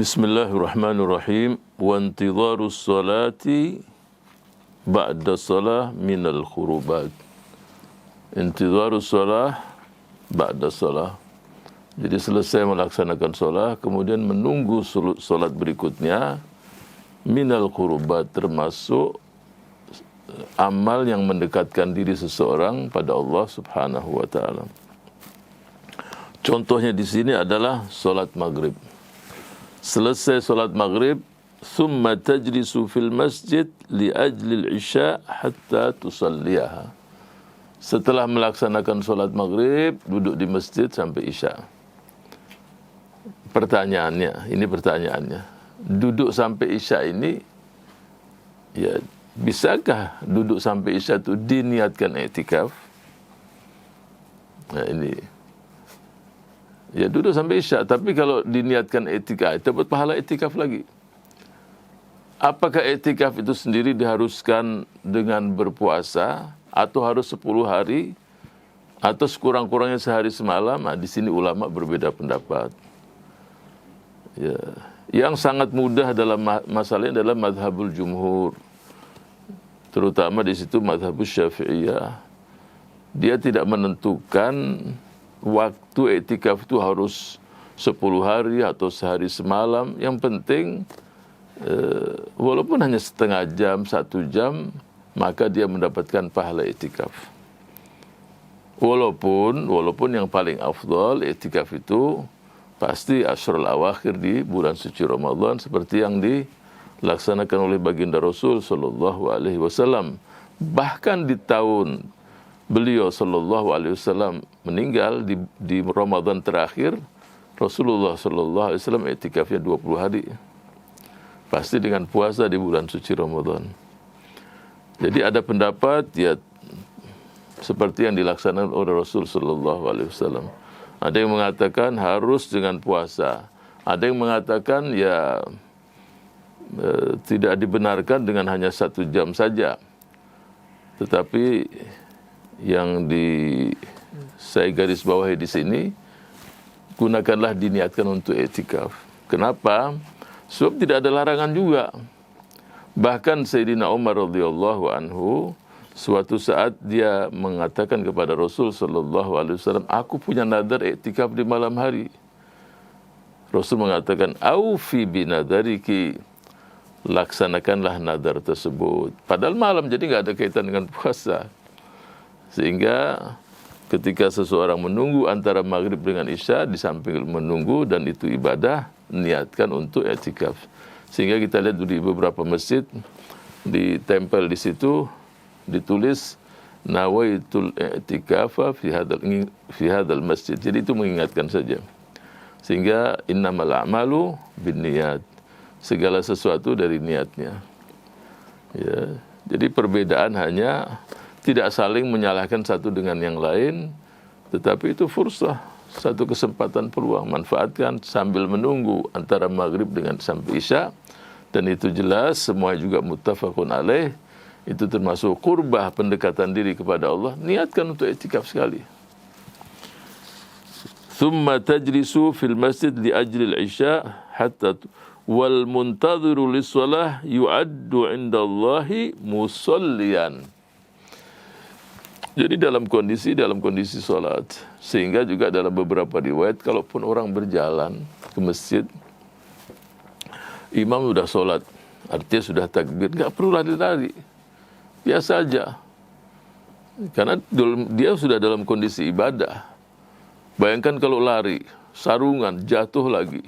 Bismillahirrahmanirrahim. Wa intidharus salati ba'da salah minal khurubat. Intidharus salah ba'da salah. Jadi selesai melaksanakan solat, kemudian menunggu solat berikutnya, minal khurubat, termasuk amal yang mendekatkan diri seseorang pada Allah Subhanahu wa taala. Contohnya di sini adalah solat maghrib. Selesai solat maghrib, thumma tajlisu fil masjid li ajli al-isya hatta tusalliyaha. Setelah melaksanakan solat maghrib, duduk di masjid sampai isya. Pertanyaannya, duduk sampai isya ini, ya bisakah duduk sampai isya itu diniatkan i'tikaf? Nah ini, ya duduk sampai isya, tapi kalau diniatkan i'tikaf, dapat pahala i'tikaf lagi. Apakah i'tikaf itu sendiri diharuskan dengan berpuasa, atau harus 10 hari, atau sekurang-kurangnya sehari semalam? Nah, di sini ulama berbeda pendapat. Ya, yang sangat mudah dalam masalah ini adalah madhabul jumhur, terutama di situ madhabul syafi'iyah. Dia tidak menentukan waktu i'tikaf itu harus 10 hari atau sehari semalam. Yang penting walaupun hanya setengah jam, 1 jam, maka dia mendapatkan pahala i'tikaf. Walaupun yang paling afdal i'tikaf itu pasti Ashrul Awakhir di bulan suci Ramadan, seperti yang dilaksanakan oleh baginda Rasul sallallahu alaihi wasallam. Bahkan di tahun beliau sallallahu alaihi wasallam meninggal di Ramadan terakhir, Rasulullah sallallahu alaihi wasallam i'tikafnya 20 hari. Pasti dengan puasa di bulan suci Ramadan. Jadi ada pendapat ya seperti yang dilaksanakan oleh Rasul sallallahu alaihi wasallam. Ada yang mengatakan harus dengan puasa. Ada yang mengatakan ya tidak dibenarkan dengan hanya 1 jam saja. Tetapi yang saya garis bawahi di sini, gunakanlah diniatkan untuk i'tikaf. Kenapa? Sebab tidak ada larangan juga. Bahkan Sayyidina Umar radhiyallahu anhu suatu saat dia mengatakan kepada Rasul sallallahu alaihi wasallam, aku punya nadar i'tikaf di malam hari. Rasul mengatakan, aufi binadariki, laksanakanlah nadar tersebut. Padahal malam, jadi enggak ada kaitan dengan puasa. Sehingga ketika seseorang menunggu antara maghrib dengan isya, di samping menunggu dan itu ibadah, niatkan untuk i'tikaf. Sehingga kita lihat di beberapa masjid, ditempel di situ, ditulis nawaitul i'tikafa fi hadzal masjid. Jadi itu mengingatkan saja. Sehingga innamal a'malu binniyat. Segala sesuatu dari niatnya. Ya. Jadi perbedaan hanya tidak saling menyalahkan satu dengan yang lain, tetapi itu fursah, satu kesempatan peluang, manfaatkan sambil menunggu antara maghrib dengan sampai isya. Dan itu jelas semua juga muttafaqun alaih. Itu termasuk qurbah, pendekatan diri kepada Allah. Niatkan untuk i'tikaf sekali. Thumma tajlisu fil masjid li ajli al-isya hatta wal muntadhiru lis-shalah yu'addu 'indallahi musalliyan. Jadi dalam kondisi salat, sehingga juga dalam beberapa riwayat kalaupun orang berjalan ke masjid, imam sudah salat, artinya sudah takbir, enggak perlu lari-lari. Biasa aja. Karena dia sudah dalam kondisi ibadah. Bayangkan kalau lari, sarungan, jatuh lagi.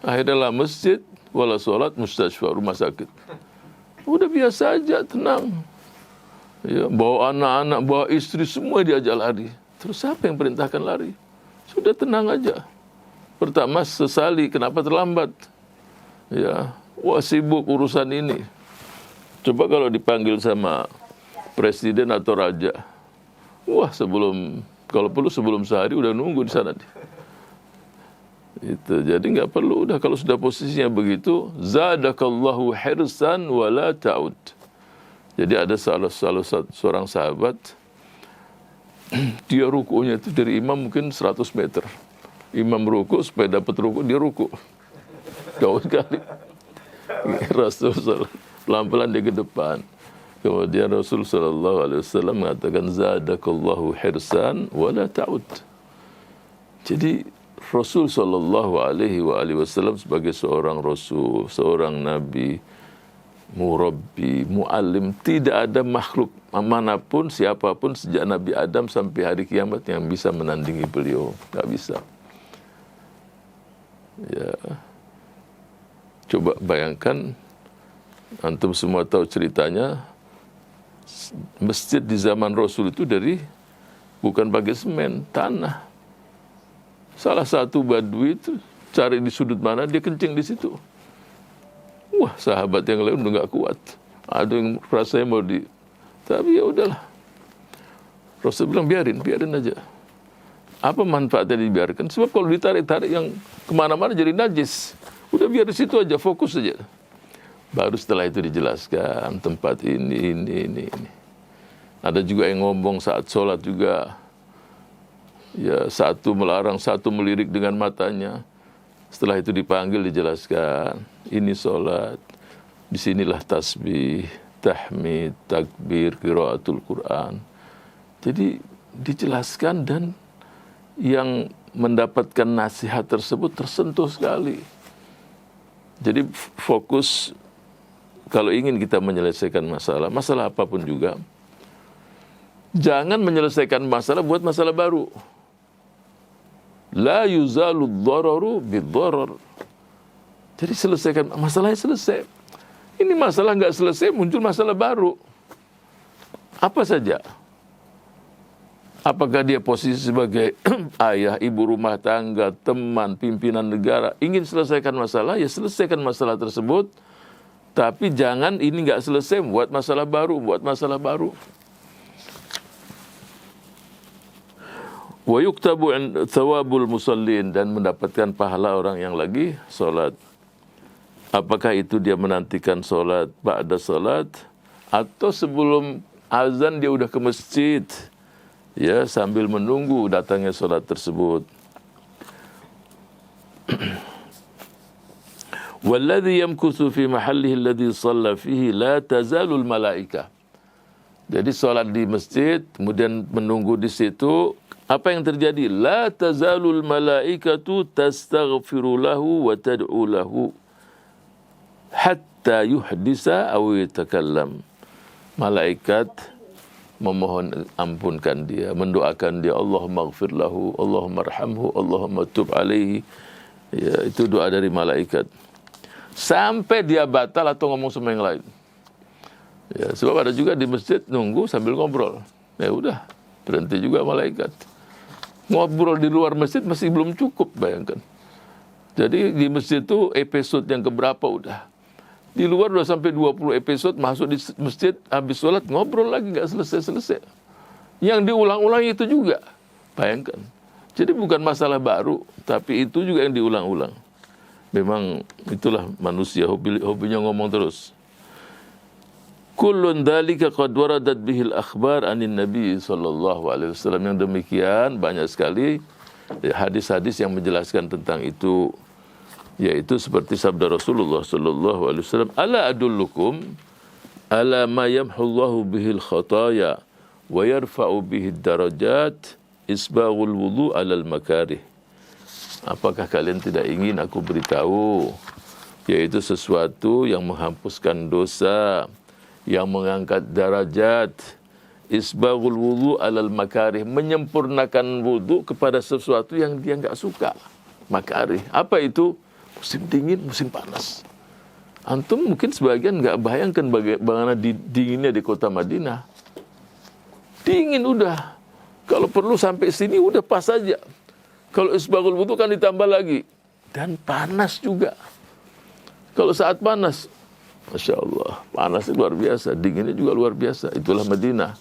Akhirnya lah masjid, wala sholat, mustashfa, rumah sakit. Udah biasa aja, tenang. Ya, bawa anak-anak, bawa istri, semua diajak lari. Terus siapa yang perintahkan lari? Sudah tenang aja. Pertama sesali, kenapa terlambat? Ya, wah sibuk urusan ini. Coba kalau dipanggil sama presiden atau raja, wah kalau perlu sebelum sehari udah nunggu di sana. Itu jadi nggak perlu, udah kalau sudah posisinya begitu, zadakallahu hirsan wala ta'ud. Jadi ada seorang sahabat, dia rukunya itu dari imam mungkin 100 meter. Imam ruku, supaya dapat ruku, dia ruku. jauh sekali. Rasul pelan-pelan dia ke depan. Kemudian Rasul sallallahu alaihi wasallam mengatakan zadakallahu hirsan wala ta'ud. Jadi Rasul sallallahu alaihi wasallam sebagai seorang rasul, seorang nabi, murabbi, muallim, tidak ada makhluk manapun siapapun sejak Nabi Adam sampai hari kiamat yang bisa menandingi beliau, enggak bisa. Ya. Coba bayangkan, antum semua tahu ceritanya, masjid di zaman Rasul itu bukan pakai semen, tanah. Salah satu badui itu cari di sudut mana, dia kencing di situ. Wah, sahabat yang lain udah nggak kuat. Ada yang rasanya tapi ya udahlah. Rasul bilang biarin aja. Apa manfaatnya dibiarkan? Sebab kalau ditarik-tarik yang kemana-mana jadi najis. Udah biar di situ aja, fokus aja. Baru setelah itu dijelaskan tempat ini. Ada juga yang ngomong saat sholat juga. Ya, satu melarang, satu melirik dengan matanya. Setelah itu dipanggil, dijelaskan. Ini sholat. Disinilah tasbih, tahmid, takbir, qiraatul Quran. Jadi dijelaskan dan yang mendapatkan nasihat tersebut tersentuh sekali. Jadi fokus kalau ingin kita menyelesaikan masalah apapun juga, jangan menyelesaikan masalah buat masalah baru. La yuzalu dhararu bidharar. Jadi selesaikan masalahnya, selesai. Ini masalah nggak selesai, muncul masalah baru. Apa saja? Apakah dia posisi sebagai ayah, ibu rumah tangga, teman, pimpinan negara, ingin selesaikan masalah, ya selesaikan masalah tersebut. Tapi jangan ini nggak selesai, buat masalah baru. Wa yuktabu thawabul musallin, dan mendapatkan pahala orang yang lagi sholat. Apakah itu dia menantikan sholat, ba'da sholat, atau sebelum azan dia udah ke masjid, ya, sambil menunggu datangnya sholat tersebut. Walladhi yamkuthu fi mahallihi alladhi shalla fihi la tazalul malaikah. Jadi sholat di masjid, kemudian menunggu di situ, apa yang terjadi? La tazalul malaikatu tastaghfiru lahu wa tad'u lahu hatta yuhdisa aw yatakallam. Malaikat memohon ampunkan dia, mendoakan dia, Allahumma ighfir lahu, Allahumma arhamhu, Allahumma tub alaihi. Ya, itu doa dari malaikat. Sampai dia batal atau ngomong sama yang lain. Ya, sebab ada juga di masjid nunggu sambil ngobrol. Ya udah, berhenti juga malaikat. Ngobrol di luar masjid masih belum cukup, bayangkan. Jadi di masjid itu episode yang keberapa udah. Di luar udah sampai 20 episode, masuk di masjid, habis sholat ngobrol lagi, nggak selesai-selesai. Yang diulang-ulang itu juga, bayangkan. Jadi bukan masalah baru, tapi itu juga yang diulang-ulang. Memang itulah manusia, hobinya ngomong terus. Kullun dzalika qad waradat bihil akhbar anin nabi sallallahu alaihi wasallam. Yang demikian banyak sekali hadis-hadis yang menjelaskan tentang itu, yaitu seperti sabda Rasulullah sallallahu alaihi wasallam, ala adullukum ala ma yamhullahu bihil khataya wa yarfa'u bihid darajat isbaghul wudu alal makarih. Apakah kalian tidak ingin aku beritahu, yaitu sesuatu yang menghapuskan dosa, yang mengangkat derajat, isbaghul wudu alal makarih, menyempurnakan wudu kepada sesuatu yang dia enggak suka. Makarih, apa itu? Musim dingin, musim panas. Antum mungkin sebagian enggak bayangkan bagaimana dinginnya di kota Madinah. Dingin udah. Kalau perlu sampai sini udah pas saja. Kalau isbaghul wudu kan ditambah lagi. Dan panas juga. Kalau saat panas, Masya Allah, panasnya luar biasa, dinginnya juga luar biasa. Itulah Madinah.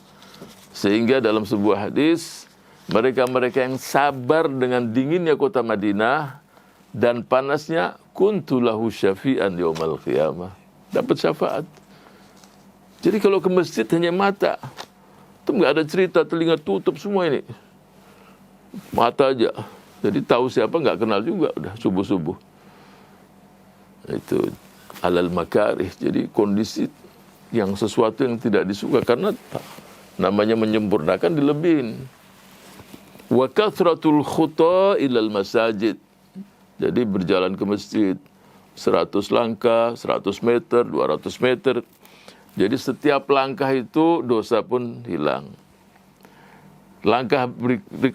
Sehingga dalam sebuah hadis, mereka-mereka yang sabar dengan dinginnya kota Madinah dan panasnya, kuntu lahu syafi'an yaumal qiyamah. Dapat syafaat. Jadi kalau ke masjid hanya mata, itu nggak ada cerita, telinga tutup semua ini. Mata aja. Jadi tahu siapa nggak kenal juga, udah subuh-subuh. Itu alal makarih. Jadi kondisi yang sesuatu yang tidak disuka, karena namanya menyempurnakan dilebihin. Wa kathratul khuta ilal masajid. Jadi berjalan ke masjid 100 langkah, 100 meter, 200 meter. Jadi setiap langkah itu dosa pun hilang. Langkah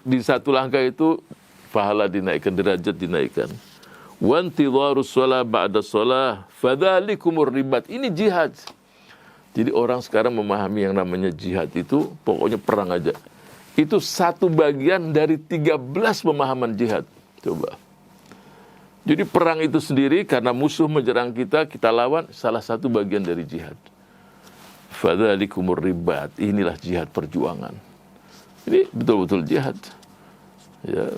di satu langkah itu pahala dinaikkan, derajat dinaikkan. Wa intidharus shalah ba'da shalah fadzalikumur ribat. Ini jihad. Jadi orang sekarang memahami yang namanya jihad itu pokoknya perang aja. Itu satu bagian dari 13 pemahaman jihad. Coba. Jadi perang itu sendiri karena musuh menyerang kita, kita lawan, salah satu bagian dari jihad. Fadzalikumur ribat. Inilah jihad perjuangan. Ini betul-betul jihad. Ya.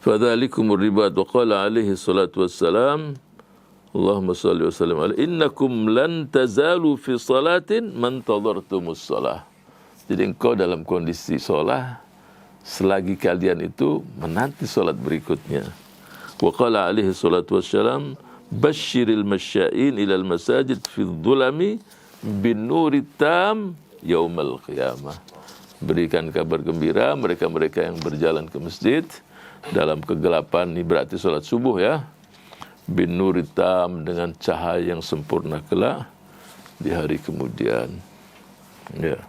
Fadzalikumur ribat wa qala alaihi salatu wassalam Allahumma salli wa sallim alaihi innakum lan tazalu fi salatin man tadartumus salah. Jadi engkau dalam kondisi salat selagi kalian itu menanti salat berikutnya. Wa qala alaihi salatu wassalam basyiril masya'in ilal masajid fi dhulami bin nuri tam yaumal qiyamah. Berikan kabar gembira mereka-mereka yang berjalan ke masjid dalam kegelapan, ini berarti salat subuh ya, bin nuri tam, dengan cahaya yang sempurna kelak di hari kemudian. Ya.